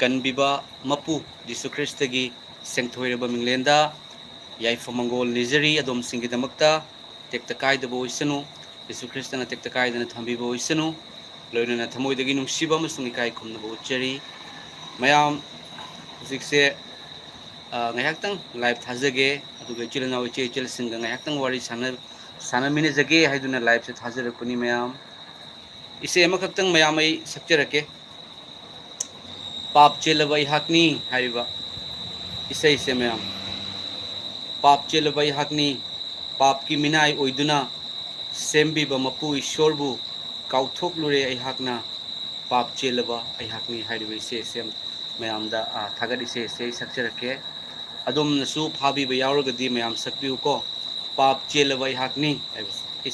kanbiba mapu Jisu Kristagi sengthoiraba minglenda yaifamangol nizari adom singidamakta tekta kaidaba oisanu Jisu Kristana tekta kaidana thambiba oisanu loinana thamoidagi nungsiba amasung ikai khumnaba utjari mayam huzikse ngayaktang live thajage aduga chilana uche chil singa ngayaktang wari sana minajage haiduna live se thajarakpani mayam ise amakhaktang mayam ai sakjarake पाप चेलब हाकनी इसे इसे ma'am पाप चेलब हाकनी पाप की मिनाई ओइदुना सेम्बीब मपु ईश्वरबु काउथोकलुरे हाकना पाप चेलब हाकनी इसे इसे ma'am थागत इसे इसे सक्चरके अदुमनसु फाबीब यावरगदि मैम सक्बिउको पाप चेलब हाकनी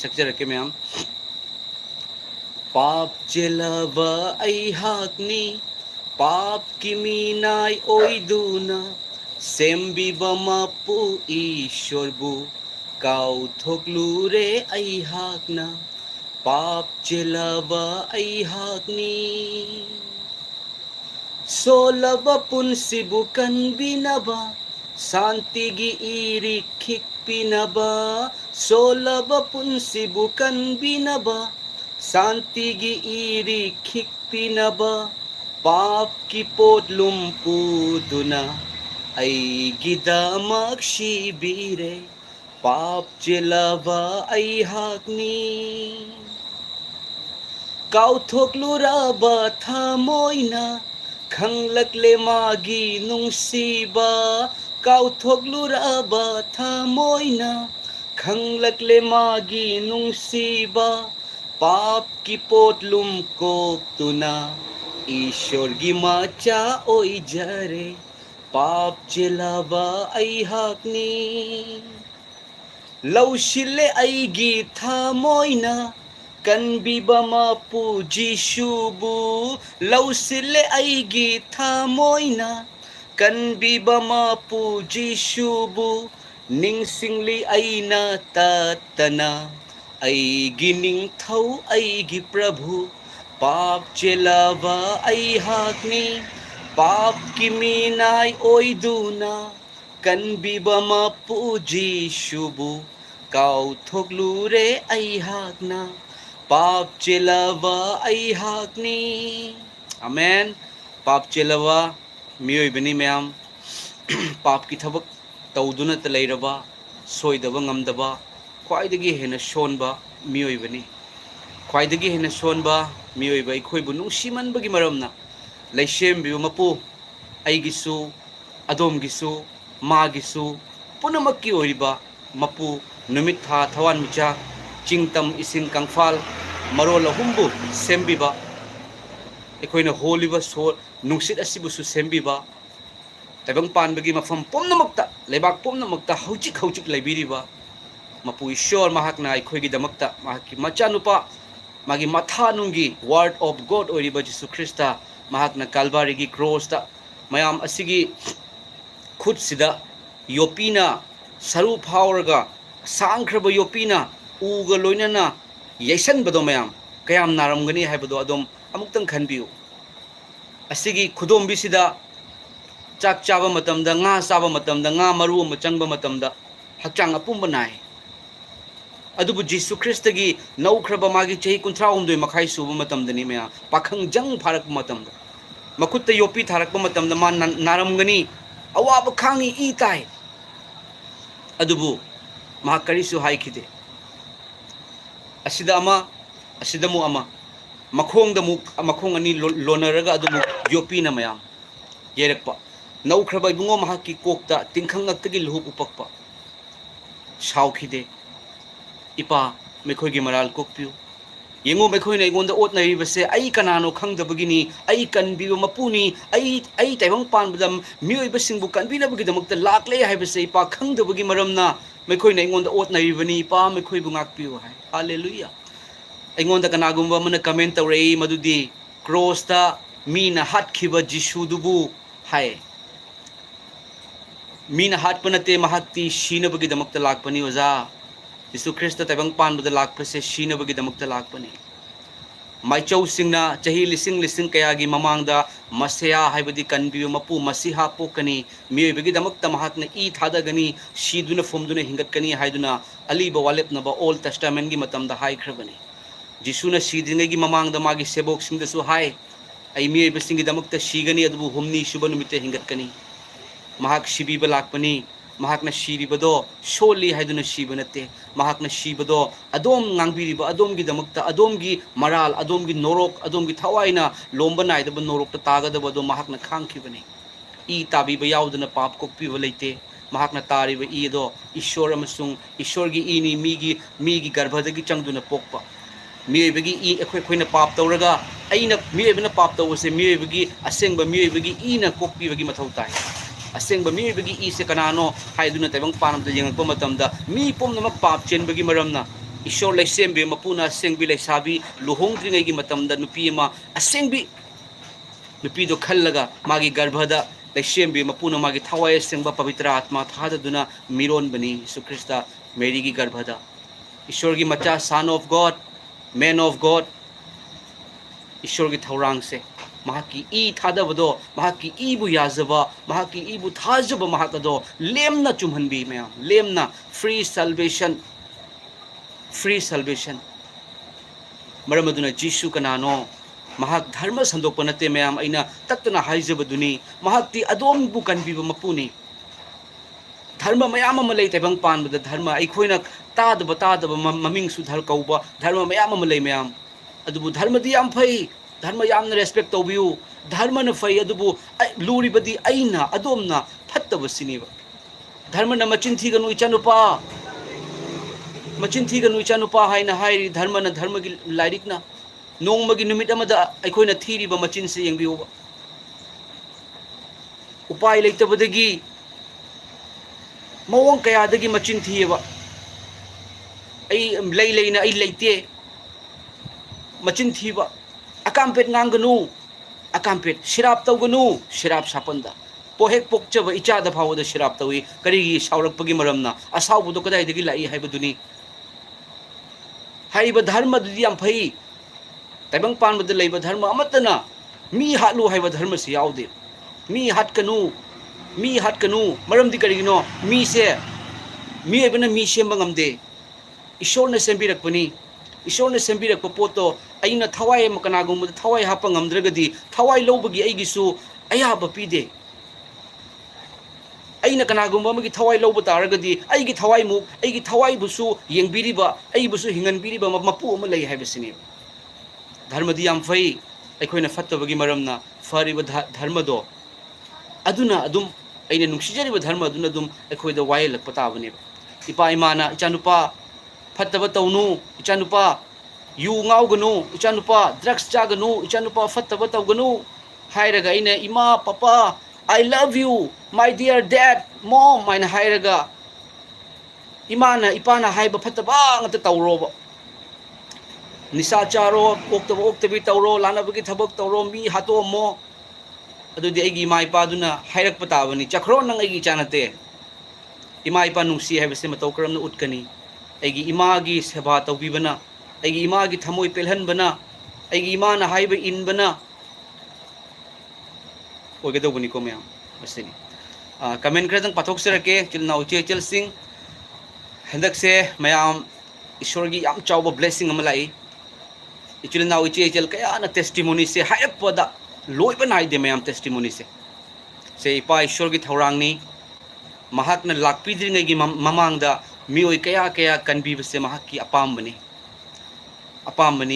सक्चरके मैम पाप चेलब हाकनी पाप की मीनाय ओइदुना सेम्बीबा मापु ईश्वरबु काउथोकलुरे हाकना पाप चेलाबा हाकनी सोलबा पुनसिबु कनबिनाबा शांतिगी इरी खिकपिनाबा सोलबा पुनसिबु कनबिनाबा शांतिगी इरी खिकपिनाबा पाप की पोटलुम पुदुना गिदामक शिबिरे पाप चेलाबा हाकनी काउथोकलुराबा थामोइना खंगलकले मागी नुंसीबा काउथोकलुराबा थामोइना खंगलकले मागी नुंसीबा पाप की पोटलुम कोकतुना ईश्वर की माचा ओई जरे पाप चेलाबा हाकनी लौशिले गी थामोइना कनबिबा मापु जिशुबु लौशिले गी थामोइना कनबिबा मापु जिशुबु निंगसिंगली आईना तातना गी निंगथौ गी प्रभु पाप चेलाबा हाकनी पाप की मीनाय ओइदुना कनबिबा मापु जिशुबु काउथोकलुरे हाकना पाप चेलाबा हाकनी आमेन पाप चेलाबा मियोइबनी मैम पाप की थबक तौदुना तलैरबा सोइदबा ngamdaba ख्वाइदगी हेना सोनबा मियोइबनी ख्वाइदगी हेना सोनबा मियोइबा इखोइबु नुंसिमनबगी मरमना लैसेमबिबु मपु आइगिसु अदोमगिसु मागिसु पुनमक्की ओइबा मपु नुमित था थवान मिचा चिंगतम इसिंग कंगफाल मरोल हुंबु सेमबिबा इखोइना होलिबा सो नुंसित असिबुसु सेमबिबा तैबंग पानबगी मफम पुमनमक्ता लेबाक पुमनमक्ता हौचिक हौचिक लैबिरिबा मपु ईश्वर महाकना इखोइगी दमक्ता माकी मचानुपा मागी मथानुंगी वर्ड ऑफ गॉड ओरिबा जिसु ख्रिस्ता महाकना कालवारीगी क्रॉसता मयाम असिगी खुद सिदा योपीना सरू फावरगा सांख्रब योपीना उगा लोइनना यैसनबदो मयाम कयाम नारमगनी हाइबदो अदोम अमुक्तंग खनबियु असिगी खुदोंबी सिदा चाक चाबा मतमदा nga चाबा मतमदा nga मरु अम चंगबा मतमदा हक्चांग अपुंबा नाय अदुबु जिसु ख्रिस्तगी नौख्रबा मागी चही 39 मखाई सुबा मतमदनी मया पाखंग जंग फारक मतमदा मखुत्ता योपी थारकबा मतमदा मा नारमगनी अवाब खांगी ई ताई अदुबु मा करिसु हाइखिदे असिदा अमा असिदमु अमा मखोंदमु मखोंग अनि लोनरगा अदुबु योपीना मयाम येरकपा नौख्रबा इबुंगो महाकी कोकता तिंखंगक्तगी लुहुप उपकपा साउखिदे इपा मेखोइगी मराल कोकपियु येंगो मेखोइना इगोंदा ओतनाइबसे आई कनानो खंगदबगिनी आई कनबिबा मपुनी आई तैबंग पानबदम मियोइबसिंगबु कनबिनबगिदमक्ता लाकले हाइबसे इपा खंगदबगी मरमना मेखोइना इगोंदा ओतनाइबनी इपा मेखोइबु ngakपियु हाय हालेलुया इगोंदा कनागुंबा मना कमेंट तौरई मदुदी क्रॉसता मीना हाटखिबा जिसुदुबु हाय मीना हाटपनते महाक्ति शीनबगिदमक्ता लाकपनी ओजा जिसु ख्रिस्त तैबंग पानबदा लाकपसे शीनबगिदमक्ता लाकपनी Maichausingna chahi lising kayagi mamangda masaya haibadi kanbiyo mapu masiha pokani miyoibagi damakta mahakna i thadagani shiduna fumduna hingatkani haiduna aliba walepna ba Old Testament gi matamda haikhrabani Jisuna sidringagi mamangda magi sebok singdasu hai ai miyoibasinggi damakta shigani adubu humni suba numite hingatkani mahak shibiba lakpani mahakna shiribado solli haiduna shiba natte mahakna shibado adom ngangbiriba adomgi damakta adomgi maral adomgi norok adomgi thawaina lomba naidaba norok ta tagadaba do mahakna khangkhibani I tabiba yauduna pap kokpiba leite mahakna tariba I do ishor amasung ishorgi ini migi garbhadagi changduna pokpa miyoibagi I ekhoina pap tawraga aina miyoibana pap tawse miyoibagi asengba miyoibagi ina kokpibagi mathau tai asengba miyoibagi I se kanano haiduna taibang panamda yengakpa matamda mi pomnamak pap chenbagi maramna ishor laisembe mapuna asengbi laisabi luhongdringai matamda nupi ama asengbi nupi do khallaga magi garbhada laisembe mapuna magi thawai asengba pavitra atma thadaduna miron bani Yesu Krista Mary gi garbhada ishor gi macha son of God man of God ishor gi thaurang se mahaki I thadabado mahaki ibu yazaba mahaki ibu thajaba mahakado lemna chumhanbi mayam lemna free salvation maramaduna Jisu kanano mahak dharma sandokpa nate mayam aina taktana haijabaduni mahakti adom bu kanbiba mapuni dharma mayam ama lei taibang panbada dharma aikhoina tadaba maming su dhar kauba dharma mayam ama lei mayam adubu dharma di yam phai dharma yamna respect tawbiu dharma na fai adubu luribadi aina adomna phattaba siniba dharma na machin thiganu ichanupa haina hairi dharma na dharma gi lairikna nongmagi numit amada aikhoina thiriba machin se yengbiuba upai leitabadagi mawang kayadagi machin thiba ai leina ai leite machin thiba akampet nganganu akampet shirap tawganu shirap sapanda pohek pokchaba ichada phawada shirap tawi karigi saurakpagi maramna asawbudo kadai dagi lai haibaduni haiba dharma dudi yam phai taibang panbada leiba dharma amatana mi hatlu haiba dharma se yaude mi hatkanu maramdi karigino mi se mi ebana mi semba ngamde ishorna sembirakpani ishorna sembirakpa poto aina thawai makanagum thawai hapa ngamdragadi thawai lobagi aigisu ayaba pide aina kanagum amagi thawai loba taragadi aigi thawai mu aigi thawai busu yengbiriba ai busu hinganbiriba mapu ama lei haibasini dharmadi yam fai aikhoina fattabagi maramna fariba dharma do aduna adum aina nungsijariba dharma aduna adum aikhoida wailakpa tabani ipa imana ichanupa fattaba tawnu ichanupa yu ngauganu ichanupa drugs chaganu ichanupa fattaba tawganu hairaga ina ima papa I love you my dear dad mom maina hairaga imana ipana haiba fattaba ngata tawroba nisa charo oktabi tawro lanabagi thabak tawro mi hato mo adudi aigi ima ipa duna hairakpa tabani chakro nang aigi chanate ima ipa nungsi haibase matau karamna utkani aigi imagi seba tawbibana aigi imagi thamoi pelhanbana aigi imana haiba inbana oigedobuni ko mayam asini comment kradang pathok sirake chilna uche chel sing hendak se mayam ishorgi yam chawba blessing amalai ichilna uche chel kaya na testimony se hayap pada loiba nai de mayam testimony se ipa ishorgi thaurangni mahakna lakpidringai gi mamangda mioi kaya kanbi base mahakki apambani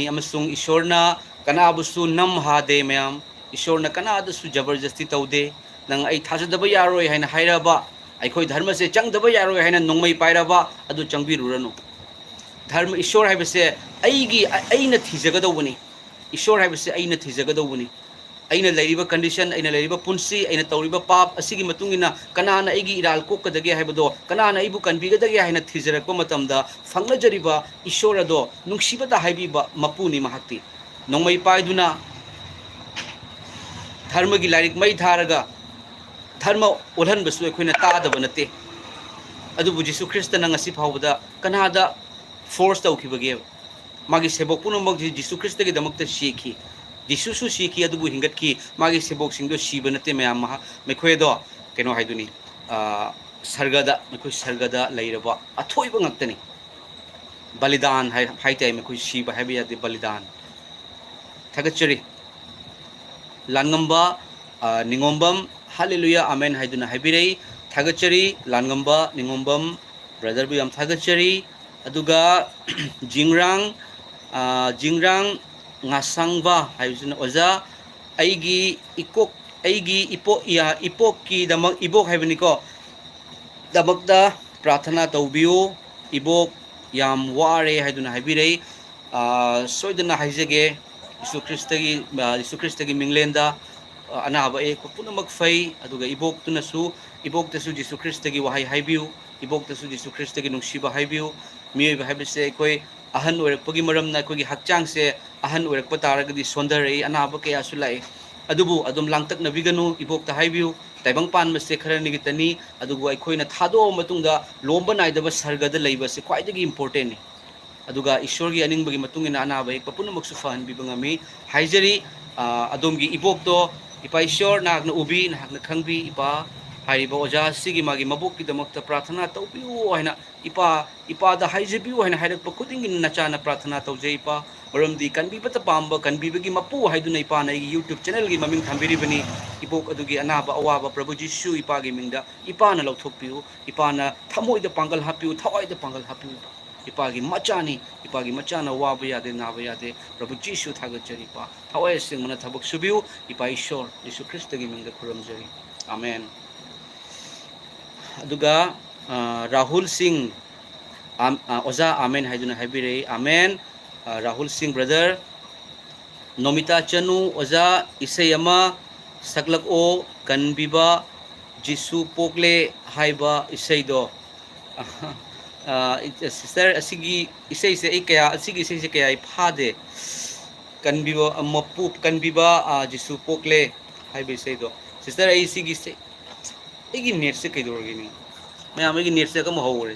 amasung ishorna kanabusu nam hade mayam ishorna kanadasu jabarjasti taude nang ai thajadaba yaroi haina hairaba aikhoi dharma se changdaba yaroi haina nongmai pairaba adu changbiruranu dharma ishor haibase aina thijagadawani ishor haibase aina thijagadawani aina leiriba condition aina leiriba punsi aina tawriba pap asigi matungina kanana aigi iral kokadage haibado kanana aibu kanbigadage haina thijarakpa matamda fanglajariba ishor ado nungsibata haibiba mapuni mahakti nongmai paiduna dharma gi lairik mai tharaga dharma olhan basu ekhoina taadaba nate adubu Jesu Christ na ngasi phawda kanada force tawkhibage magi sebok punamag Jisu Kristo gi damakta shiki Jisu su shiki adubu hingat ki magi sebok singdo shiba nate mayam maha mekhoi do keno haiduni sargada mekhoi sargada leiraba athoi ba ngaktani balidan hai tai mekhoi shiba habi yade balidan thagachari langamba ningombam hallelujah amen haiduna habirei thagachari langamba ningombam brother bu yam thagachari aduga jingrang jingrang ngasangba haibusuna oza aigi ikok aigi ipo ya ipok ki damak ibok haibani ko damakda prathana tawbiu ibok yam ware haiduna habirei soidana haijage Isu Kristagi minglenda anaba e puna magfay aduga ibok tunasu Jisu Kristagi wahay haibiu ibok tasu Jisu Kristagi nungsiba haibiu miyoy haibise koy ahan oirakpagi maram na koy hakchang se ahan oirakpa taragadi sondaray anaba kaya sulay adubu adum langtak na biganu ibok ta haibiu taibang pan maste khara nigitani adugu ay koy na thado matungda lomba naidaba sargada layba se kwaidagi important ni aduga ishorgi aningbagi matungina anaba ik papuna magsufahan bibangami haijari adomgi ibok to ipa ishor na ubi na khangbi ipa hariba oja sigi magi mabuk ki damakta prathana tawbiu haina ipa da haijabiu haina hairak pakudingin nachana prathana tawje ipa maramdi kanbi bata pamba kanbi bagi mapu haiduna ipa na YouTube channel gi maming thambiri bani ibok adugi anaba awaba Prabhu Jisu ipa gi mingda ipa na lauthokpiu ipa na thamoi da pangal hapiu thawai da pangal hapiu ipagi machani ipagi machana waba yade naba yade Prabhu Jisu thagachari pa thawai sing mana thabak subiu ipa ishor Jisu Kristo gi mingda khuramjari amen aduga Rahul Singh oza amen haiduna habire amen Rahul Singh brother Nomita Chanu oza isayama saklak o kanbiba Jisu pokle haiba isaydo sister asigi isay se kaya asigi isay se kaya phade kanbiba mapu kanbiba Jisu pokle haiba isaydo sister ay sige se igi net se kaidor gini may amay gi net se ka mahawre